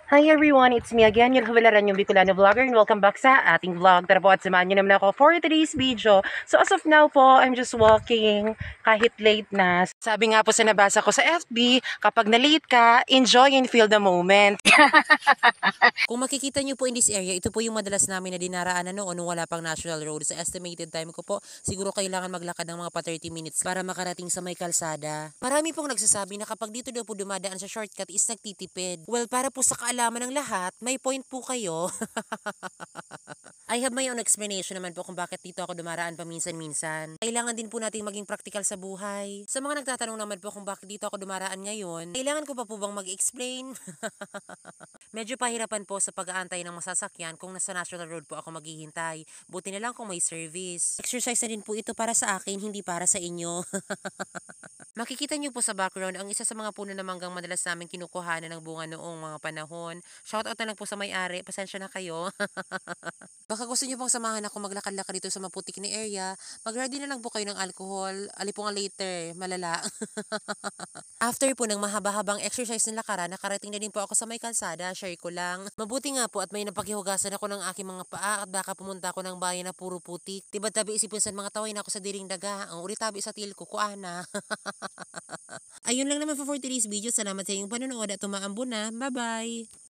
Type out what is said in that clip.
Hi everyone, it's me again, yung Hawalaran, yung Bicolano Vlogger, and welcome back sa ating vlog. Tara po at samahan nyo naman ako for today's video. So as of now po, I'm just walking kahit late na. Sabi nga po sa nabasa ko sa FB, kapag na-late ka, enjoy and feel the moment. Kung makikita nyo po in this area, ito po yung madalas namin na dinaraanan noon nung wala pang national road. Sa estimated time ko po, siguro kailangan maglakad ng mga pa 30 minutes para makarating sa may kalsada. Marami pong nagsasabi na kapag dito daw po dumadaan sa shortcut is nagtitipid. Well, para po sa kaalaman ng lahat, may point po kayo. I have my own explanation naman po kung bakit dito ako dumaraan paminsan-minsan. Kailangan din po nating maging practical sa buhay. Sa mga nagtatanong naman po kung bakit dito ako dumaraan ngayon, kailangan ko pa po bang mag-explain? Medyo pahirapan po sa pag-aantay ng masasakyan kung nasa national road po ako maghihintay. Buti na lang kung may service. Exercise na din po ito para sa akin, hindi para sa inyo. Makikita niyo po sa background ang isa sa mga puno na manggang madalas namin kinukuhanan ng bunga noong mga panahon. Shoutout na lang po sa may-ari, pasensya na kayo. Baka gusto niyo pong samahan ako maglakad-lakad dito sa maputik na area, mag-ready na lang po kayo ng alcohol, alipungan later, malala. After po ng mahaba-habang exercise ng lakaran, nakarating na din po ako sa may kalsada, share ko lang. Mabuti nga po at may napakihugasan ako ng aking mga paa at baka pumunta ako ng bayan na puro putik. Tiba tabi isipin sa mga taway na ako sa diring daga, ang uri tabi sa til ko, kuana. Ayun lang naman for today's video. Salamat sa inyong panonood at tumaambo na. Bye-bye!